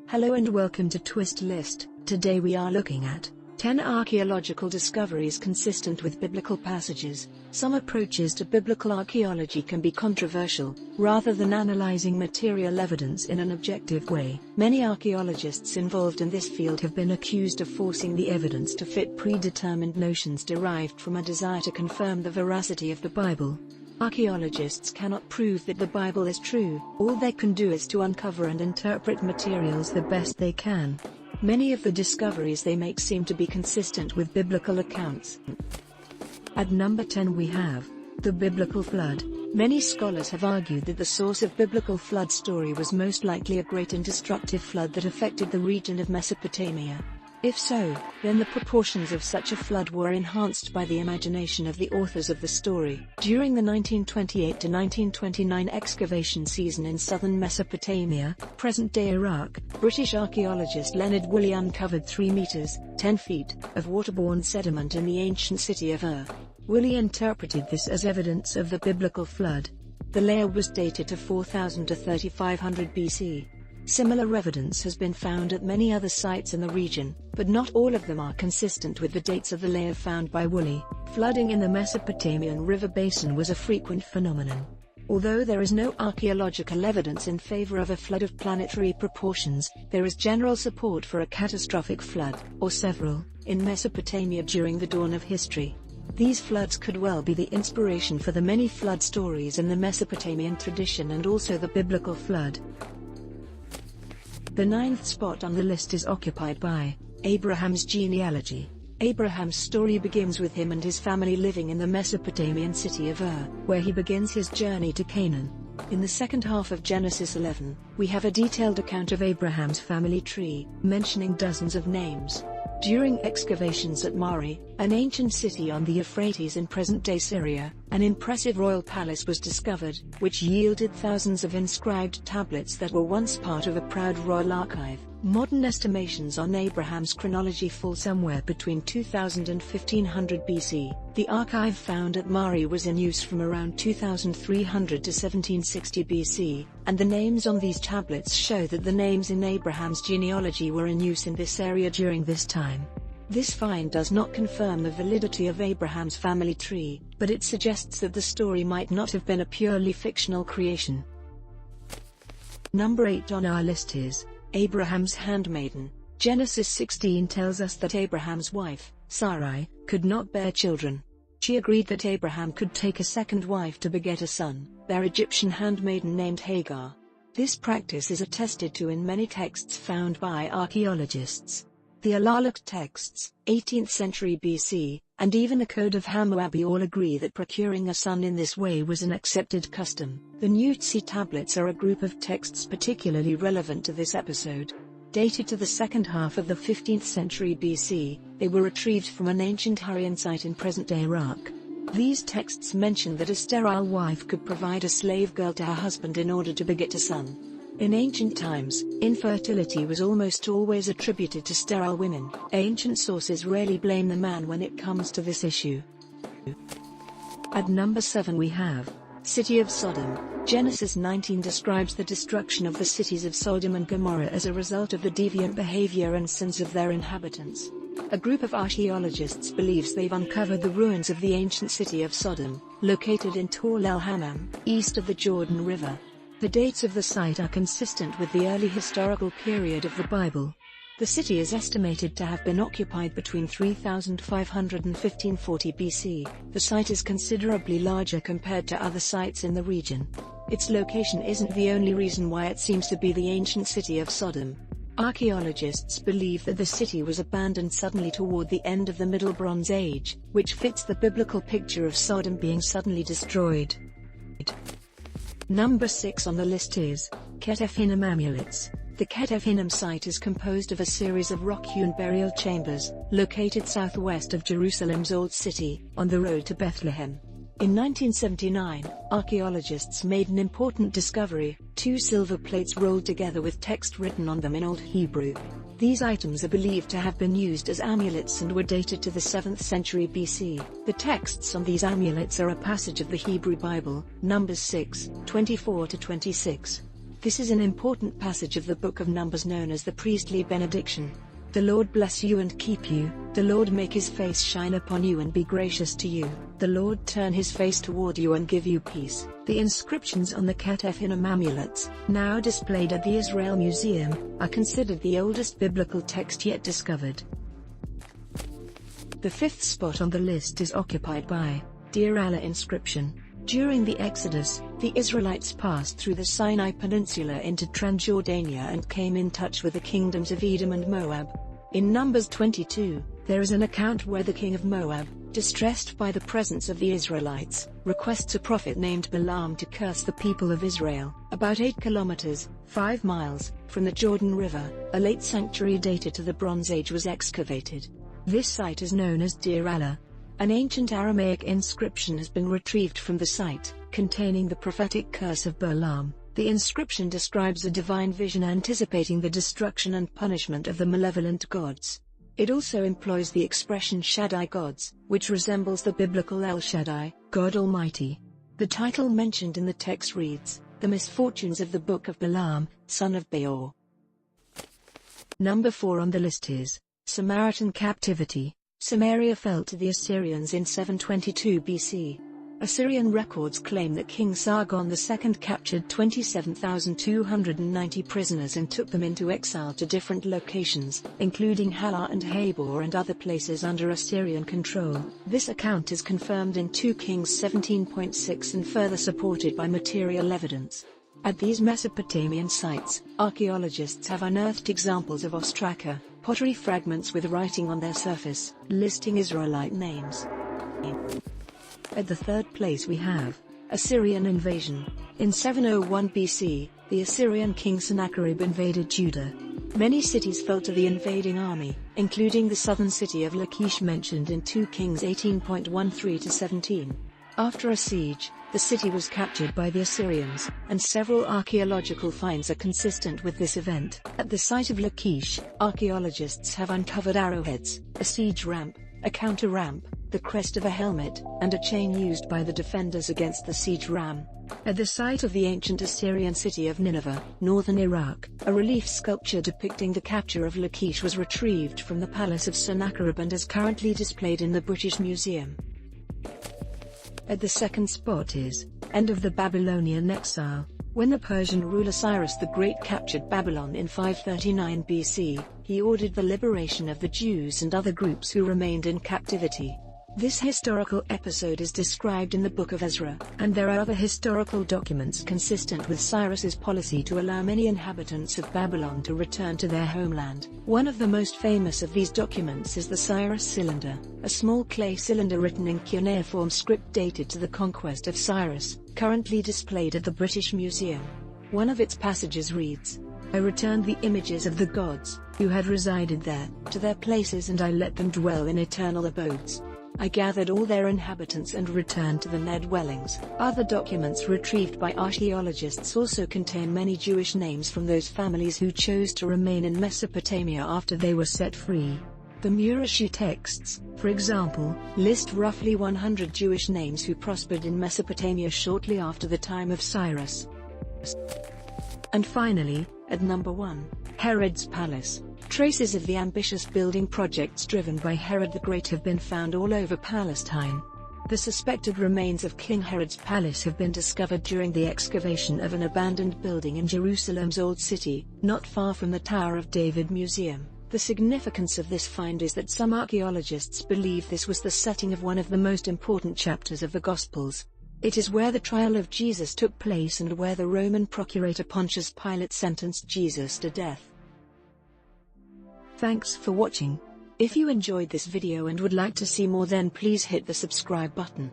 Hello and welcome to Twist List. Today we are looking at 10 archaeological discoveries consistent with biblical passages. Some approaches to biblical archaeology can be controversial. Rather than analyzing material evidence in an objective way, many archaeologists involved in this field have been accused of forcing the evidence to fit predetermined notions derived from a desire to confirm the veracity of the Bible. Archaeologists cannot prove that the Bible is true. All they can do is to uncover and interpret materials the best they can. Many of the discoveries they make seem to be consistent with biblical accounts. At number 10 we have the biblical flood. Many scholars have argued that the source of biblical flood story was most likely a great and destructive flood that affected the region of Mesopotamia. If so, then the proportions of such a flood were enhanced by the imagination of the authors of the story. During the 1928 to 1929 excavation season in southern Mesopotamia, present-day Iraq, British archaeologist Leonard Woolley uncovered 3 meters (10 feet) of waterborne sediment in the ancient city of Ur. Woolley interpreted this as evidence of the biblical flood. The layer was dated to 4000 to 3500 BC. Similar evidence has been found at many other sites in the region, but not all of them are consistent with the dates of the layer found by Woolley. Flooding in the Mesopotamian river basin was a frequent phenomenon. Although there is no archaeological evidence in favor of a flood of planetary proportions, there is general support for a catastrophic flood, or several, in Mesopotamia during the dawn of history. These floods could well be the inspiration for the many flood stories in the Mesopotamian tradition and also the biblical flood. The 9th spot on the list is occupied by Abraham's genealogy. Abraham's story begins with him and his family living in the Mesopotamian city of Ur, where he begins his journey to Canaan. In the second half of Genesis 11, we have a detailed account of Abraham's family tree, mentioning dozens of names. During excavations at Mari, an ancient city on the Euphrates in present-day Syria, an impressive royal palace was discovered, which yielded thousands of inscribed tablets that were once part of a proud royal archive. Modern estimations on Abraham's chronology fall somewhere between 2000 and 1500 BC. The archive found at Mari was in use from around 2300 to 1760 BC, and the names on these tablets show that the names in Abraham's genealogy were in use in this area during this time. This find does not confirm the validity of Abraham's family tree, but it suggests that the story might not have been a purely fictional creation. Number 8 on our list is Abraham's handmaiden. Genesis 16 tells us that Abraham's wife, Sarai, could not bear children. She agreed that Abraham could take a second wife to beget a son, their Egyptian handmaiden named Hagar. This practice is attested to in many texts found by archaeologists. The Alla texts, 18th century BC, and even the Code of Hammurabi all agree that procuring a son in this way was an accepted custom. The Nutsi tablets are a group of texts particularly relevant to this episode. Dated to the second half of the 15th century BC, they were retrieved from an ancient Hurrian site in present-day Iraq. These texts mention that a sterile wife could provide a slave girl to her husband in order to beget a son. In ancient times, infertility was almost always attributed to sterile women. Ancient sources rarely blame the man when it comes to this issue. At number 7 we have City of Sodom. Genesis 19 describes the destruction of the cities of Sodom and Gomorrah as a result of the deviant behavior and sins of their inhabitants. A group of archaeologists believes they've uncovered the ruins of the ancient city of Sodom, located in Tall el-Hammam, east of the Jordan River. The dates of the site are consistent with the early historical period of the Bible. The city is estimated to have been occupied between 3500 and 1540 BC. The site is considerably larger compared to other sites in the region. Its location isn't the only reason why it seems to be the ancient city of Sodom. Archaeologists believe that the city was abandoned suddenly toward the end of the Middle Bronze Age, which fits the biblical picture of Sodom being suddenly destroyed. Number 6 on the list is Ketef Hinnom Amulets. The Ketef Hinnom site is composed of a series of rock-hewn burial chambers, located southwest of Jerusalem's Old City, on the road to Bethlehem. In 1979, archaeologists made an important discovery: 2 silver plates rolled together with text written on them in Old Hebrew. These items are believed to have been used as amulets and were dated to the 7th century BC. The texts on these amulets are a passage of the Hebrew Bible, Numbers 6, 24-26. This is an important passage of the book of Numbers known as the priestly benediction. The Lord bless you and keep you, the Lord make his face shine upon you and be gracious to you, the Lord turn his face toward you and give you peace. The inscriptions on the Ketef Hinnom amulets, now displayed at the Israel Museum, are considered the oldest biblical text yet discovered. The fifth spot on the list is occupied by Deir Alla inscription. During the Exodus, the Israelites passed through the Sinai Peninsula into Transjordania and came in touch with the kingdoms of Edom and Moab. In Numbers 22, there is an account where the king of Moab, distressed by the presence of the Israelites, requests a prophet named Balaam to curse the people of Israel. About 8 kilometers, 5 miles, from the Jordan River, a late sanctuary dated to the Bronze Age was excavated. This site is known as Deir Alla. An ancient Aramaic inscription has been retrieved from the site, containing the prophetic curse of Balaam. The inscription describes a divine vision anticipating the destruction and punishment of the malevolent gods. It also employs the expression Shaddai gods, which resembles the biblical El Shaddai, God Almighty. The title mentioned in the text reads, The Misfortunes of the Book of Balaam, son of Beor. Number 4 on the list is Samaritan captivity. Samaria fell to the Assyrians in 722 BC. Assyrian records claim that King Sargon II captured 27,290 prisoners and took them into exile to different locations, including Alla and Habor and other places under Assyrian control. This account is confirmed in 2 Kings 17.6 and further supported by material evidence. At these Mesopotamian sites, archaeologists have unearthed examples of ostraka, pottery fragments with writing on their surface, listing Israelite names. At the third place we have Assyrian Invasion. In 701 BC, the Assyrian king Sennacherib invaded Judah. Many cities fell to the invading army, including the southern city of Lachish mentioned in 2 Kings 18.13-17. After a siege, the city was captured by the Assyrians, and several archaeological finds are consistent with this event. At the site of Lachish, archaeologists have uncovered arrowheads, a siege ramp, a counter ramp, the crest of a helmet, and a chain used by the defenders against the siege ram. At the site of the ancient Assyrian city of Nineveh, northern Iraq, a relief sculpture depicting the capture of Lachish was retrieved from the palace of Sennacherib and is currently displayed in the British Museum. At the second spot is End of the Babylonian Exile. When the Persian ruler Cyrus the Great captured Babylon in 539 BC, he ordered the liberation of the Jews and other groups who remained in captivity. This historical episode is described in the Book of Ezra, and there are other historical documents consistent with Cyrus's policy to allow many inhabitants of Babylon to return to their homeland. One of the most famous of these documents is the Cyrus Cylinder, a small clay cylinder written in cuneiform script dated to the conquest of Cyrus, currently displayed at the British Museum. One of its passages reads, I returned the images of the gods, who had resided there, to their places and I let them dwell in eternal abodes. I gathered all their inhabitants and returned to their dwellings. Other documents retrieved by archaeologists also contain many Jewish names from those families who chose to remain in Mesopotamia after they were set free. The Murashu texts, for example, list roughly 100 Jewish names who prospered in Mesopotamia shortly after the time of Cyrus. And finally, at number 1, Herod's Palace. Traces of the ambitious building projects driven by Herod the Great have been found all over Palestine. The suspected remains of King Herod's palace have been discovered during the excavation of an abandoned building in Jerusalem's Old City, not far from the Tower of David Museum. The significance of this find is that some archaeologists believe this was the setting of one of the most important chapters of the Gospels. It is where the trial of Jesus took place and where the Roman procurator Pontius Pilate sentenced Jesus to death. Thanks for watching. If you enjoyed this video and would like to see more, then please hit the subscribe button.